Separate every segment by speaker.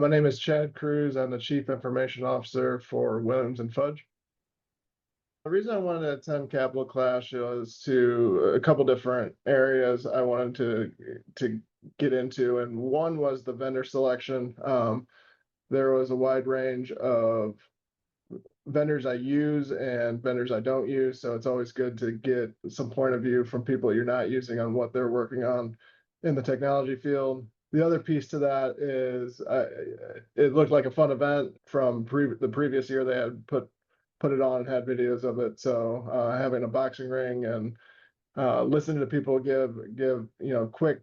Speaker 1: My name is Chad Kruse. I'm the Chief Information Officer for Williams Fudge. The reason I wanted to attend Capital Clash was to a couple different areas I wanted to get into, and one was the vendor selection. There was a wide range of vendors I use and vendors I don't use, so it's always good to get some point of view from people you're not using on what they're working on in the technology field. The other piece to that is it looked like a fun event from the previous year. They had put it on and had videos of it. So having a boxing ring and listening to people give quick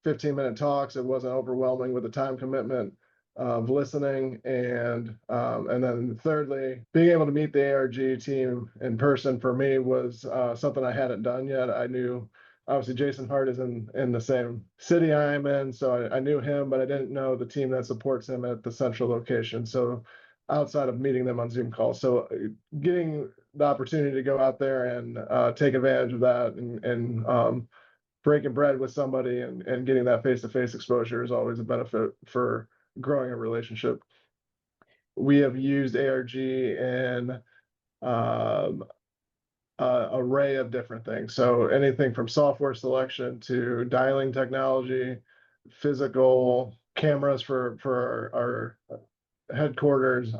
Speaker 1: 15-minute talks. It wasn't overwhelming with the time commitment of listening, and then thirdly, being able to meet the ARG team in person for me was something I hadn't done yet. I knew obviously Jason Hart is in the same city I'm in, so I knew him, but I didn't know the team that supports him at the central location. So outside of meeting them on Zoom calls, so getting the opportunity to go out there and take advantage of that and breaking bread with somebody and getting that face-to-face exposure is always a benefit for growing a relationship. We have used ARG in array of different things. So anything from software selection to dialing technology, physical cameras for our headquarters,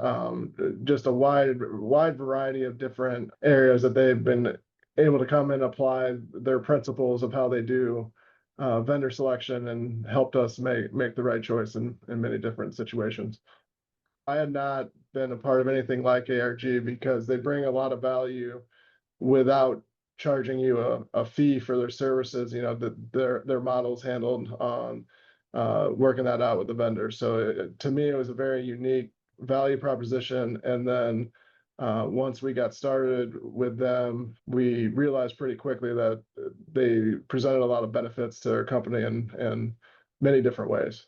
Speaker 1: just a wide variety of different areas that they've been able to come and apply their principles of how they do vendor selection and helped us make the right choice in many different situations. I had not been a part of anything like ARG because they bring a lot of value without charging you a fee for their services. You know, their models handled on working that out with the vendor. So to me, it was a very unique value proposition. And then once we got started with them, we realized pretty quickly that they presented a lot of benefits to our company in many different ways.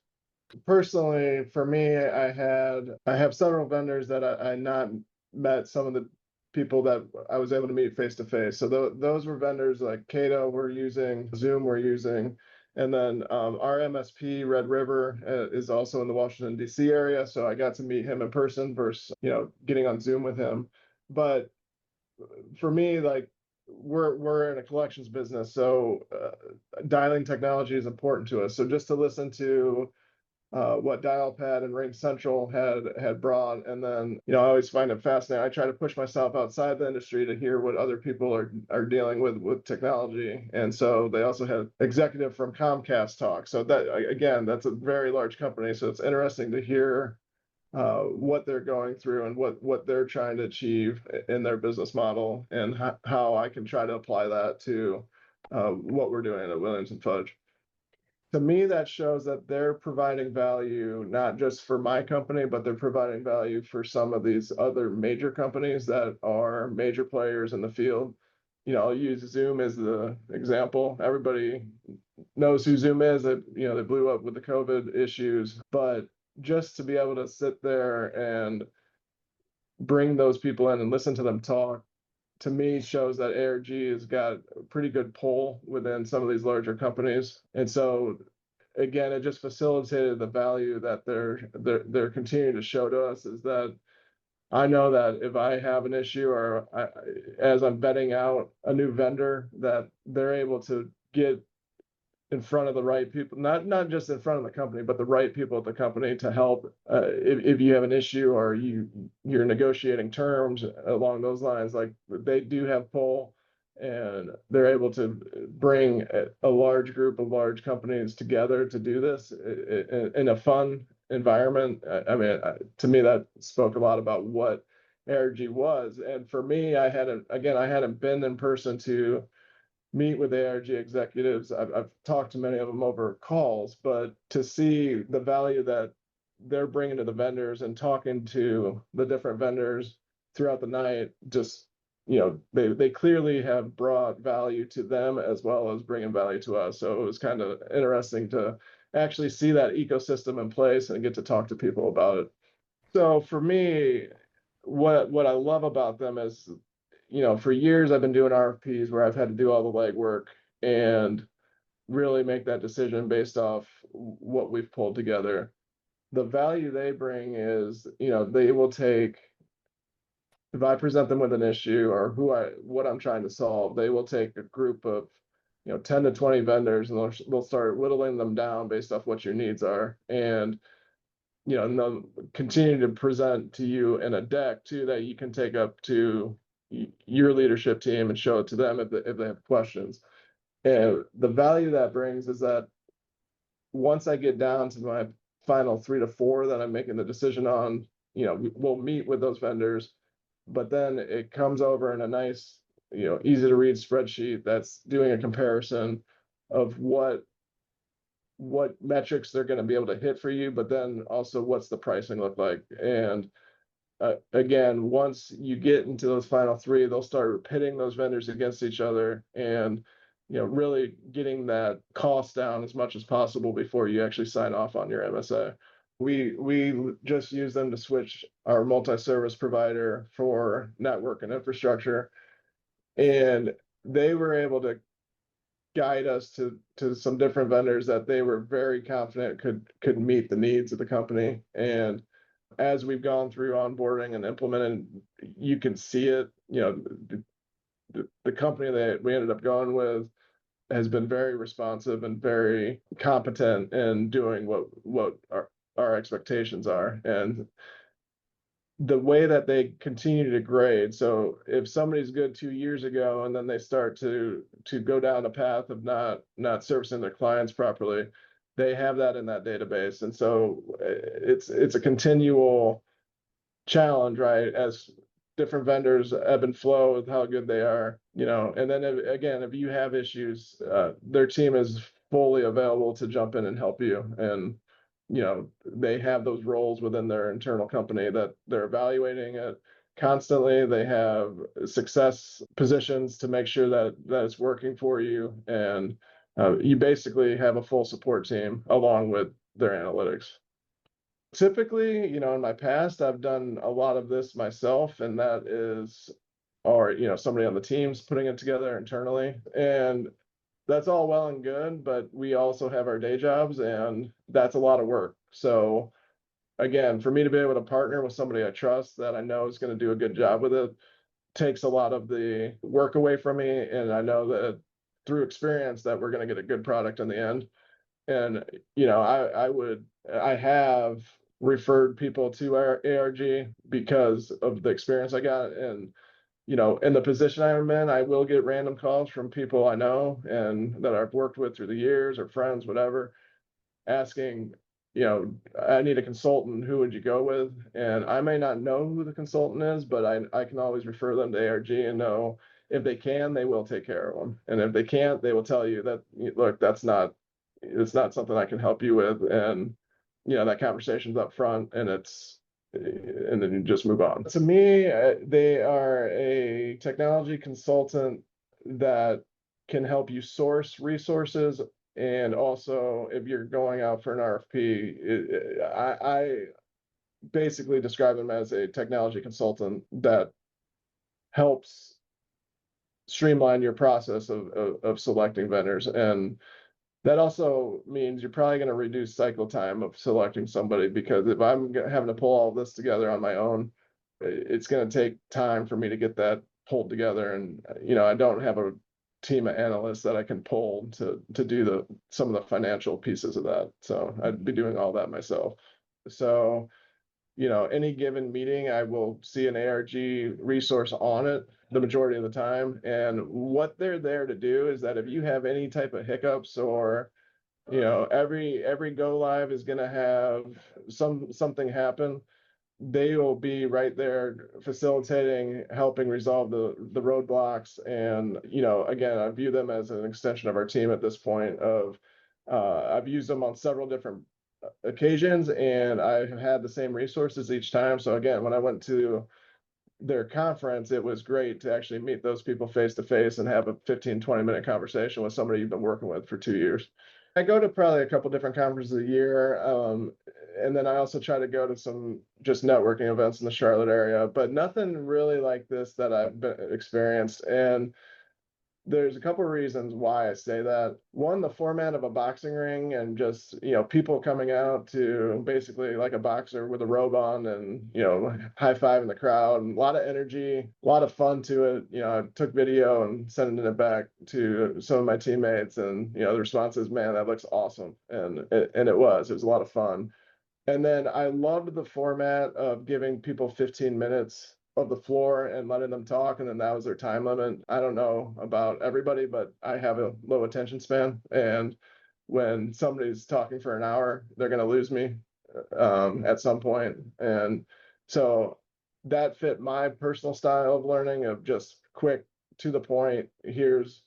Speaker 1: Personally, for me, I have several vendors that I not met some of the people that I was able to meet face to face. So those were vendors like Cato we're using, Zoom we're using, and then our MSP Red River is also in the Washington D.C. area. So I got to meet him in person versus getting on Zoom with him. But for me, like we're in a collections business, so dialing technology is important to us. So just to listen to what Dialpad and Ring Central had brought. And then, I always find it fascinating. I try to push myself outside the industry to hear what other people are dealing with technology. And so they also had executive from Comcast talk. So that, again, that's a very large company. So it's interesting to hear what they're going through and what they're trying to achieve in their business model, and how I can try to apply that to what we're doing at Williams Fudge. To me, that shows that they're providing value, not just for my company, but they're providing value for some of these other major companies that are major players in the field. I'll use Zoom as the example. Everybody knows who Zoom is. They blew up with the COVID issues, but just to be able to sit there and bring those people in and listen to them talk, to me, shows that ARG has got a pretty good pull within some of these larger companies. And so again, it just facilitated the value that they're continuing to show to us, is that I know that if I have an issue or as I'm vetting out a new vendor, that they're able to get in front of the right people, not just in front of the company, but the right people at the company to help if you have an issue or you're negotiating terms along those lines. Like, they do have pull, and they're able to bring a large group of large companies together to do this in a fun environment. I mean, to me, that spoke a lot about what ARG was. And for me, I hadn't been in person to meet with ARG executives. I've talked to many of them over calls, but to see the value that they're bringing to the vendors and talking to the different vendors throughout the night, just, they clearly have brought value to them as well as bringing value to us. So it was kind of interesting to actually see that ecosystem in place and get to talk to people about it. So for me, what I love about them is, for years I've been doing RFPs where I've had to do all the legwork and really make that decision based off what we've pulled together. the value they bring is, they will take, if I present them with an issue or what I'm trying to solve, they will take a group of, 10 to 20 vendors, and they'll start whittling them down based off what your needs are. And, and they'll continue to present to you in a deck too, that you can take up to your leadership team and show it to them if they have questions. And the value that brings is that once I get down to my final 3 to 4 that I'm making the decision on, we'll meet with those vendors, but then it comes over in a nice, easy to read spreadsheet that's doing a comparison of what metrics they're going to be able to hit for you, but then also what's the pricing look like. And again, once you get into those final 3, they'll start pitting those vendors against each other, and really getting that cost down as much as possible before you actually sign off on your MSA. We just use them to switch our multi-service provider for network and infrastructure, and they were able to guide us to some different vendors that they were very confident could meet the needs of the company. And as we've gone through onboarding and implementing, you can see it. The company that we ended up going with has been very responsive and very competent in doing what our expectations are. And the way that they continue to grade. So if somebody's good 2 years ago and then they start to go down a path of not servicing their clients properly, they have that in that database. And so it's a continual challenge, right? As different vendors ebb and flow with how good they are, and then if you have issues, their team is fully available to jump in and help you. And they have those roles within their internal company that they're evaluating it constantly. They have success positions to make sure that it's working for you. And you basically have a full support team along with their analytics. Typically, in my past, I've done a lot of this myself, and that is, or, somebody on the team's putting it together internally. And that's all well and good, but we also have our day jobs, and that's a lot of work. So again, for me to be able to partner with somebody I trust that I know is going to do a good job with it takes a lot of the work away from me. And I know that through experience that we're going to get a good product in the end. And, I have referred people to our ARG because of the experience I got. And in the position I'm in, I will get random calls from people I know and that I've worked with through the years, or friends, whatever, asking, I need a consultant, who would you go with? And I may not know who the consultant is, but I can always refer them to ARG and know if they can, they will take care of them. And if they can't, they will tell you that, look, it's not something I can help you with. And, that conversation's up front, and then you just move on. To me, they are a technology consultant that can help you source resources. And also, if you're going out for an RFP, I basically describe them as a technology consultant that helps streamline your process of selecting vendors. And that also means you're probably going to reduce cycle time of selecting somebody, because if I'm having to pull all this together on my own, it's going to take time for me to get that pulled together. And, I don't have a team of analysts that I can pull to do some of the financial pieces of that. So I'd be doing all that myself. So, any given meeting, I will see an ARG resource on it the majority of the time. And what they're there to do is that if you have any type of hiccups, or, every go live is going to have something happen, they will be right there facilitating, helping resolve the roadblocks. And, again, I view them as an extension of our team at this point. I've used them on several different occasions, and I've had the same resources each time. So again, when I went to their conference, it was great to actually meet those people face to face and have a 15-20 minute conversation with somebody you've been working with for 2 years. I go to probably a couple different conferences a year. And then I also try to go to some just networking events in the Charlotte area, but nothing really like this that I've experienced. And There's a couple of reasons why I say that. One, the format of a boxing ring and just, people coming out to basically like a boxer with a robe on and, high five in the crowd, and a lot of energy, a lot of fun to it. I took video and sending it back to some of my teammates, and, the response is, man, that looks awesome. And it was a lot of fun. And then I loved the format of giving people 15 minutes of the floor and letting them talk, and then that was their time limit. I don't know about everybody, but I have a low attention span, and when somebody's talking for an hour, they're going to lose me at some point. And so that fit my personal style of learning, of just quick, to the point. Here's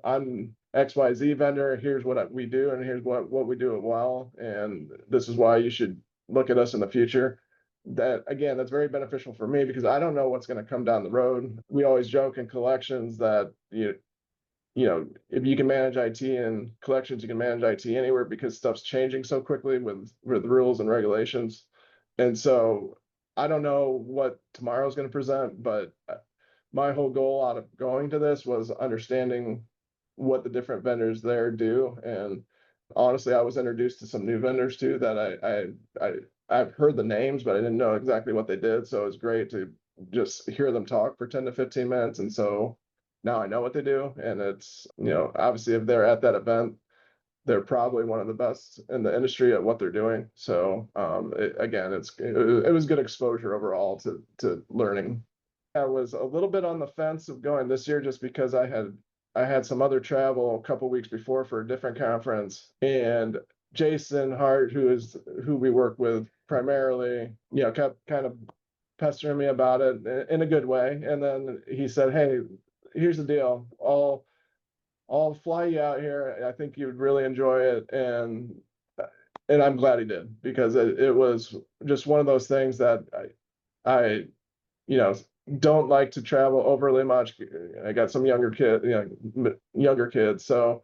Speaker 1: I'm XYZ vendor, here's what we do, and here's what we do it well, and this is why you should look at us in the future. That, again, that's very beneficial for me because I don't know what's going to come down the road. We always joke in collections that if you can manage IT and collections, you can manage IT anywhere, because stuff's changing so quickly with rules and regulations. And so I don't know what tomorrow's going to present, but my whole goal out of going to this was understanding what the different vendors there do. And honestly, I was introduced to some new vendors too that I've heard the names, but I didn't know exactly what they did. So it was great to just hear them talk for 10 to 15 minutes. And so now I know what they do. And it's, obviously if they're at that event, they're probably one of the best in the industry at what they're doing. So again, it was good exposure overall to learning. I was a little bit on the fence of going this year just because I had some other travel a couple weeks before for a different conference, and Jason Hart, who we work with primarily, kept kind of pestering me about it in a good way. And then he said, "Hey, here's the deal. I'll fly you out here. I think you'd really enjoy it." And I'm glad he did, because it was just one of those things that I you know, don't like to travel overly much. I got some younger kids. So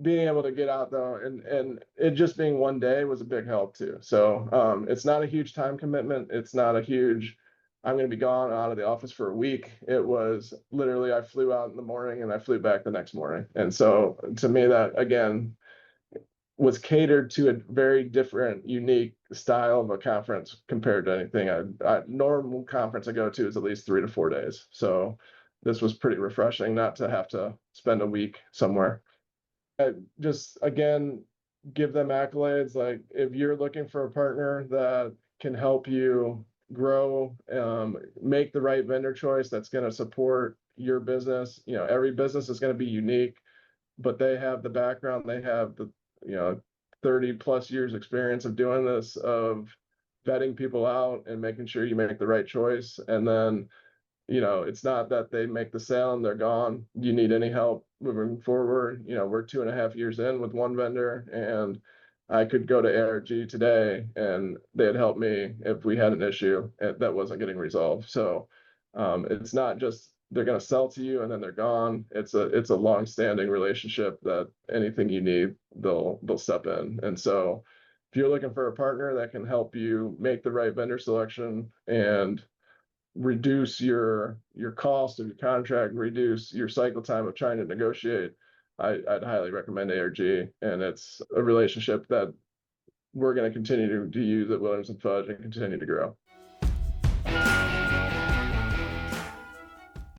Speaker 1: being able to get out though, and it just being one day was a big help too. So it's not a huge time commitment. It's not a huge, I'm going to be gone out of the office for a week. It was literally, I flew out in the morning and I flew back the next morning. And so to me, that again was catered to a very different, unique style of a conference compared to anything normal conference I go to is at least 3 to 4 days. So this was pretty refreshing not to have to spend a week somewhere. Just again, give them accolades. Like, if you're looking for a partner that can help you grow, make the right vendor choice that's going to support your business. Every business is going to be unique, but they have the background, they have the, 30 plus years experience of doing this, of vetting people out and making sure you make the right choice. And then, it's not that they make the sale and they're gone. You need any help moving forward. We're 2.5 years in with one vendor, and I could go to ARG today and they'd help me if we had an issue that wasn't getting resolved. So it's not just they're going to sell to you and then they're gone. It's a long-standing relationship that anything you need, they'll step in. And so if you're looking for a partner that can help you make the right vendor selection and reduce your cost of your contract, reduce your cycle time of trying to negotiate, I'd highly recommend ARG. And it's a relationship that we're going to continue to use at Williams and Fudge and continue to grow.